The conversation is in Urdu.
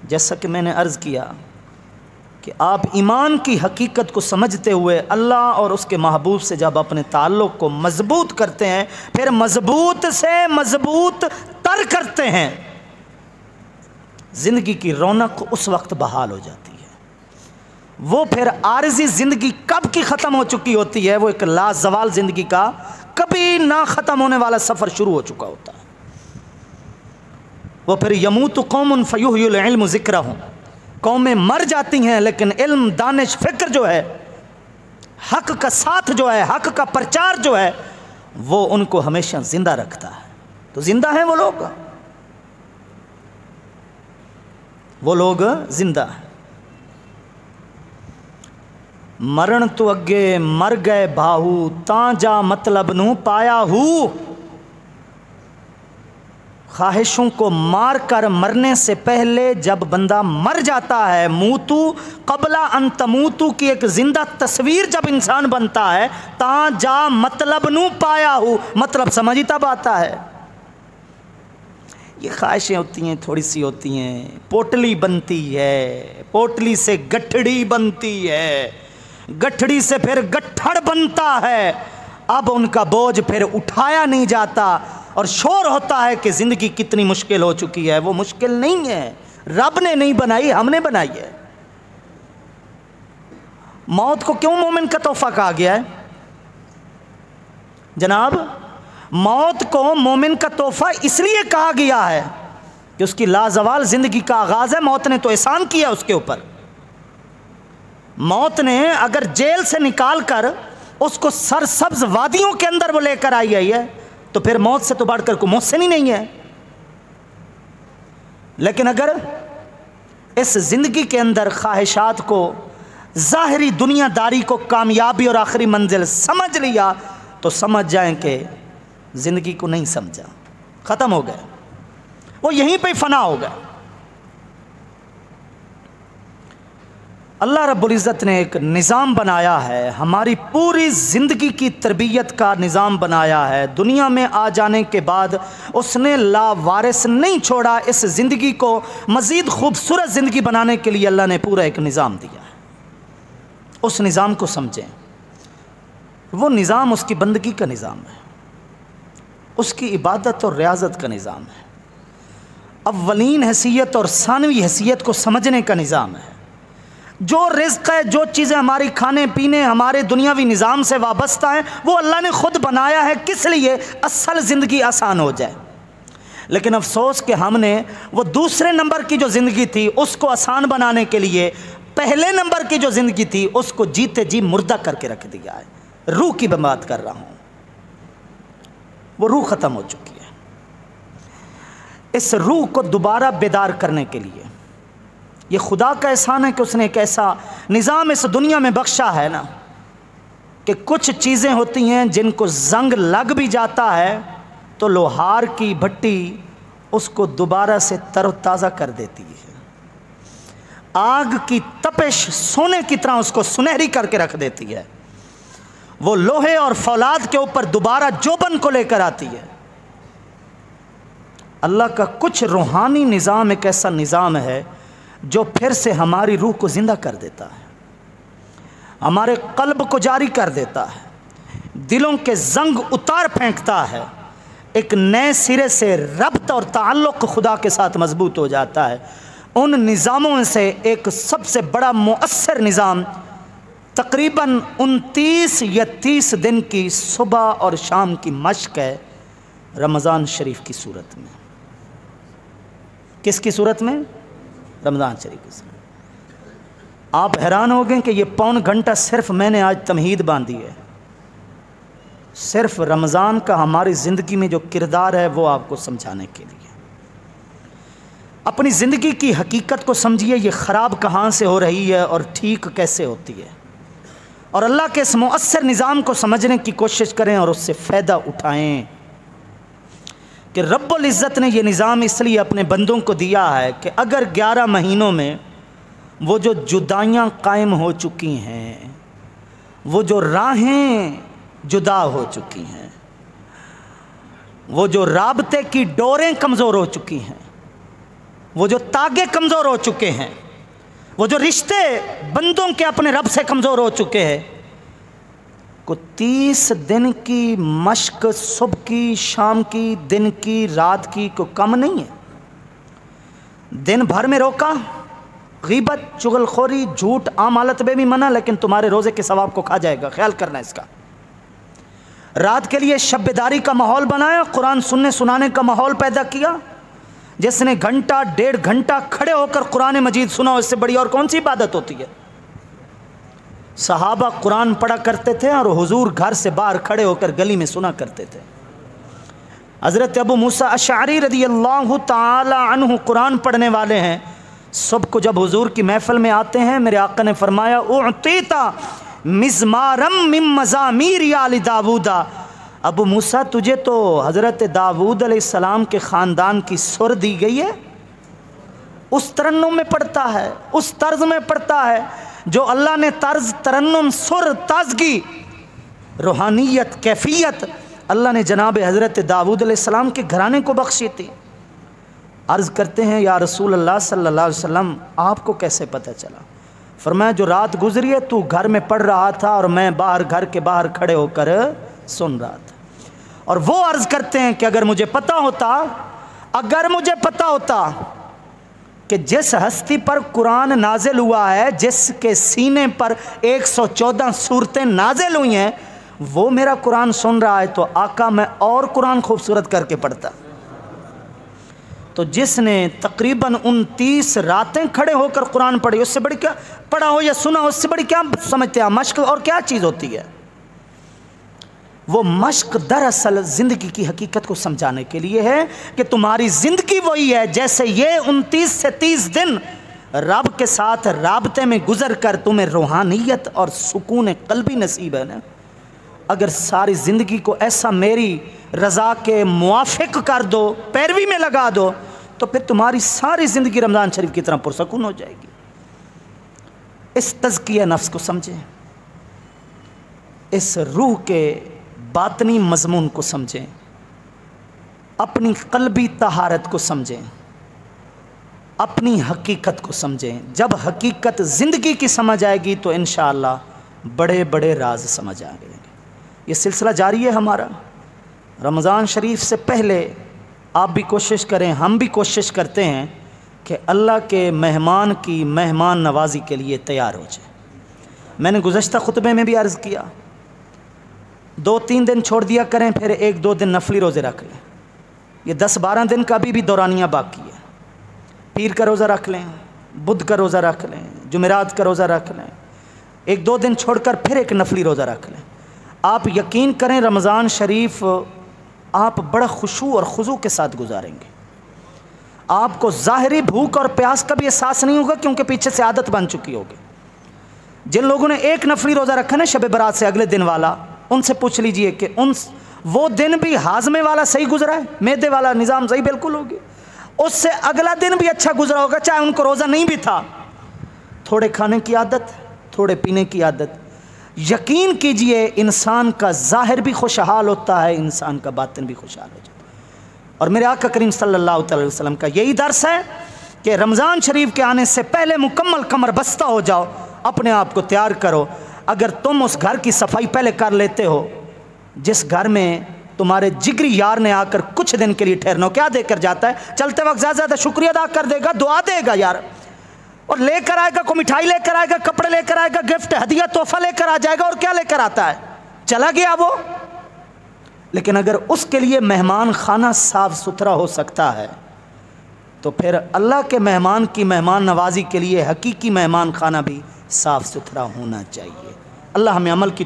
جیسا کہ میں نے عرض کیا کہ آپ ایمان کی حقیقت کو سمجھتے ہوئے اللہ اور اس کے محبوب سے جب اپنے تعلق کو مضبوط کرتے ہیں، پھر مضبوط سے مضبوط تر کرتے ہیں، زندگی کی رونق اس وقت بحال ہو جاتی ہے۔ وہ پھر عارضی زندگی کب کی ختم ہو چکی ہوتی ہے، وہ ایک لازوال زندگی کا کبھی نہ ختم ہونے والا سفر شروع ہو چکا ہوتا ہے۔ وہ پھر یموت قوم فیحیی العلم ذکرہم، قومیں مر جاتی ہیں لیکن علم، دانش، فکر جو ہے، حق کا ساتھ جو ہے، حق کا پرچار جو ہے، وہ ان کو ہمیشہ زندہ رکھتا ہے۔ تو زندہ ہیں وہ لوگ زندہ ہیں۔ مرن تو اگے مر گئے بھاؤ، تاں جا مطلب نو پایا ہو۔ خواہشوں کو مار کر مرنے سے پہلے جب بندہ مر جاتا ہے، موتو قبل ان تموتو کی ایک زندہ تصویر جب انسان بنتا ہے، تاں جا مطلب نو پایا ہو، مطلب سمجھ ہی تب آتا ہے۔ یہ خواہشیں ہوتی ہیں، تھوڑی سی ہوتی ہیں، پوٹلی بنتی ہے، پوٹلی سے گٹھڑی بنتی ہے، گٹھڑی سے پھر گٹھڑ بنتا ہے۔ اب ان کا بوجھ پھر اٹھایا نہیں جاتا اور شور ہوتا ہے کہ زندگی کتنی مشکل ہو چکی ہے۔ وہ مشکل نہیں ہے، رب نے نہیں بنائی، ہم نے بنائی ہے۔ موت کو کیوں مومن کا تحفہ کہا گیا ہے جناب؟ موت کو مومن کا تحفہ اس لیے کہا گیا ہے کہ اس کی لازوال زندگی کا آغاز ہے۔ موت نے تو احسان کیا اس کے اوپر۔ موت نے اگر جیل سے نکال کر اس کو سرسبز وادیوں کے اندر وہ لے کر آئی ہے تو پھر موت سے تو بڑھ کر کوئی محسن ہی نہیں ہے۔ لیکن اگر اس زندگی کے اندر خواہشات کو، ظاہری دنیا داری کو کامیابی اور آخری منزل سمجھ لیا تو سمجھ جائیں کہ زندگی کو نہیں سمجھا، ختم ہو گئے، وہ یہیں پہ فنا ہو گئے۔ اللہ رب العزت نے ایک نظام بنایا ہے، ہماری پوری زندگی کی تربیت کا نظام بنایا ہے۔ دنیا میں آ جانے کے بعد اس نے لاوارث نہیں چھوڑا۔ اس زندگی کو مزید خوبصورت زندگی بنانے کے لیے اللہ نے پورا ایک نظام دیا ہے۔ اس نظام کو سمجھیں۔ وہ نظام اس کی بندگی کا نظام ہے، اس کی عبادت اور ریاضت کا نظام ہے، اولین حیثیت اور ثانوی حیثیت کو سمجھنے کا نظام ہے۔ جو رزق ہے، جو چیزیں ہماری کھانے پینے، ہمارے دنیاوی نظام سے وابستہ ہیں، وہ اللہ نے خود بنایا ہے۔ کس لیے؟ اصل زندگی آسان ہو جائے۔ لیکن افسوس کہ ہم نے وہ دوسرے نمبر کی جو زندگی تھی اس کو آسان بنانے کے لیے پہلے نمبر کی جو زندگی تھی اس کو جیتے جی مردہ کر کے رکھ دیا ہے۔ روح کی میں بات کر رہا ہوں، وہ روح ختم ہو چکی ہے۔ اس روح کو دوبارہ بیدار کرنے کے لیے یہ خدا کا احسان ہے کہ اس نے ایک ایسا نظام اس دنیا میں بخشا ہے نا کہ کچھ چیزیں ہوتی ہیں جن کو زنگ لگ بھی جاتا ہے تو لوہار کی بھٹی اس کو دوبارہ سے تر و تازہ کر دیتی ہے۔ آگ کی تپش سونے کی طرح اس کو سنہری کر کے رکھ دیتی ہے۔ وہ لوہے اور فولاد کے اوپر دوبارہ جوبن کو لے کر آتی ہے۔ اللہ کا کچھ روحانی نظام ایک ایسا نظام ہے جو پھر سے ہماری روح کو زندہ کر دیتا ہے، ہمارے قلب کو جاری کر دیتا ہے، دلوں کے زنگ اتار پھینکتا ہے، ایک نئے سرے سے ربط اور تعلق خدا کے ساتھ مضبوط ہو جاتا ہے۔ ان نظاموں میں سے ایک سب سے بڑا مؤثر نظام تقریباً 29 یا 30 دن کی صبح اور شام کی مشق ہے رمضان شریف کی صورت میں۔ کس کی صورت میں؟ رمضان شریف کی صورت۔ آپ حیران ہو گئے کہ یہ پون گھنٹہ صرف میں نے آج تمہید باندھی ہے، صرف رمضان کا ہماری زندگی میں جو کردار ہے وہ آپ کو سمجھانے کے لیے۔ اپنی زندگی کی حقیقت کو سمجھیے، یہ خراب کہاں سے ہو رہی ہے اور ٹھیک کیسے ہوتی ہے، اور اللہ کے اس مؤثر نظام کو سمجھنے کی کوشش کریں اور اس سے فائدہ اٹھائیں کہ رب العزت نے یہ نظام اس لیے اپنے بندوں کو دیا ہے کہ اگر 11 مہینوں میں وہ جو جدائیاں قائم ہو چکی ہیں، وہ جو راہیں جدا ہو چکی ہیں، وہ جو رابطے کی ڈوریں کمزور ہو چکی ہیں، وہ جو تاگے کمزور ہو چکے ہیں، وہ جو رشتے بندوں کے اپنے رب سے کمزور ہو چکے ہیں، کو 30 دن کی مشق، صبح کی، شام کی، دن کی، رات کی، کو کم نہیں ہے۔ دن بھر میں روکا، غیبت، چغل خوری، جھوٹ عام حالت میں بھی منع، لیکن تمہارے روزے کے ثواب کو کھا جائے گا، خیال کرنا اس کا۔ رات کے لیے شب بیداری کا ماحول بنایا، قرآن سننے سنانے کا ماحول پیدا کیا۔ جس نے گھنٹہ 1.5 گھنٹہ کھڑے ہو کر قرآن مجید سنا، اس سے بڑی اور کون سی عبادت ہوتی ہے؟ صحابہ قرآن پڑھا کرتے تھے اور حضور گھر سے باہر کھڑے ہو کر گلی میں سنا کرتے تھے۔ حضرت ابو موسیٰ اشعری رضی اللہ تعالی عنہ قرآن پڑھنے والے ہیں۔ صبح کو جب حضور کی محفل میں آتے ہیں، میرے آقا نے فرمایا اعطیتا مزمارم من مزامیر آل داود، ابو موسیٰ تجھے تو حضرت داود علیہ السلام کے خاندان کی سر دی گئی ہے، اس ترنم میں پڑھتا ہے، اس طرز میں پڑھتا ہے جو اللہ نے طرز، ترنم، سر، تازگی، روحانیت، کیفیت اللہ نے جناب حضرت داود علیہ السلام کے گھرانے کو بخشی تھی۔ عرض کرتے ہیں یا رسول اللہ صلی اللہ علیہ وسلم آپ کو کیسے پتہ چلا؟ فرمایا جو رات گزری ہے تو گھر میں پڑھ رہا تھا اور میں باہر، گھر کے باہر کھڑے ہو کر سن رہا تھا۔ اور وہ عرض کرتے ہیں کہ اگر مجھے پتہ ہوتا کہ جس ہستی پر قرآن نازل ہوا ہے، جس کے سینے پر 114 سورتیں نازل ہوئی ہیں، وہ میرا قرآن سن رہا ہے تو آقا میں اور قرآن خوبصورت کر کے پڑھتا۔ تو جس نے تقریباً 29 راتیں کھڑے ہو کر قرآن پڑھی، اس سے بڑی کیا پڑھا ہو یا سنا، اس سے بڑی کیا سمجھتے ہیں مشق اور کیا چیز ہوتی ہے؟ وہ مشق دراصل زندگی کی حقیقت کو سمجھانے کے لیے ہے کہ تمہاری زندگی وہی ہے جیسے یہ 29 سے 30 دن رب کے ساتھ رابطے میں گزر کر تمہیں روحانیت اور سکون قلبی نصیب ہے نا۔ اگر ساری زندگی کو ایسا میری رضا کے موافق کر دو، پیروی میں لگا دو، تو پھر تمہاری ساری زندگی رمضان شریف کی طرح پرسکون ہو جائے گی۔ اس تزکیہ نفس کو سمجھیں، اس روح کے باطنی مضمون کو سمجھیں، اپنی قلبی طہارت کو سمجھیں، اپنی حقیقت کو سمجھیں۔ جب حقیقت زندگی کی سمجھ آئے گی تو انشاءاللہ بڑے بڑے راز سمجھ آئیں گے۔ یہ سلسلہ جاری ہے ہمارا۔ رمضان شریف سے پہلے آپ بھی کوشش کریں، ہم بھی کوشش کرتے ہیں کہ اللہ کے مہمان کی مہمان نوازی کے لیے تیار ہو جائے۔ میں نے گزشتہ خطبے میں بھی عرض کیا، 2-3 دن چھوڑ دیا کریں، پھر 1-2 دن نفلی روزے رکھ لیں۔ یہ 10-12 دن کا بھی دورانیہ باقی ہے۔ پیر کا روزہ رکھ لیں، بدھ کا روزہ رکھ لیں، جمعرات کا روزہ رکھ لیں، 1-2 دن چھوڑ کر پھر ایک نفلی روزہ رکھ لیں۔ آپ یقین کریں رمضان شریف آپ بڑا خشوع اور خضوع کے ساتھ گزاریں گے۔ آپ کو ظاہری بھوک اور پیاس کا بھی احساس نہیں ہوگا، کیونکہ پیچھے سے عادت بن چکی ہوگی۔ جن لوگوں نے ایک نفلی روزہ رکھا نا شب برات سے اگلے دن والا، ان سے پوچھ لیجئے کہ وہ دن بھی ہاضمے والا صحیح گزرا ہے، معدے والا نظام صحیح بالکل ہوگی، اس سے اگلا دن بھی اچھا گزرا ہوگا چاہے ان کو روزہ نہیں بھی تھا۔ تھوڑے کھانے کی عادت، تھوڑے پینے کی عادت، یقین کیجئے انسان کا ظاہر بھی خوشحال ہوتا ہے، انسان کا باطن بھی خوشحال ہو جاتا ہے۔ اور میرے آقا کریم صلی اللہ علیہ وسلم کا یہی درس ہے کہ رمضان شریف کے آنے سے پہلے مکمل کمر بستہ ہو جاؤ، اپنے آپ کو تیار کرو۔ اگر تم اس گھر کی صفائی پہلے کر لیتے ہو جس گھر میں تمہارے جگری یار نے آ کر کچھ دن کے لیے ٹھہرنا، کیا دے کر جاتا ہے؟ چلتے وقت زیادہ زیادہ شکریہ ادا کر دے گا، دعا دے گا یار، اور لے کر آئے گا، کوئی مٹھائی لے کر آئے گا، کپڑے لے کر آئے گا، گفٹ، ہدیہ، تحفہ لے کر آ جائے گا، اور کیا لے کر آتا ہے؟ چلا گیا وہ۔ لیکن اگر اس کے لیے مہمان خانہ صاف ستھرا ہو سکتا ہے تو پھر اللہ کے مہمان کی مہمان نوازی کے لیے حقیقی مہمان خانہ بھی صاف ستھرا ہونا چاہیے۔ اللہ ہمیں عمل کی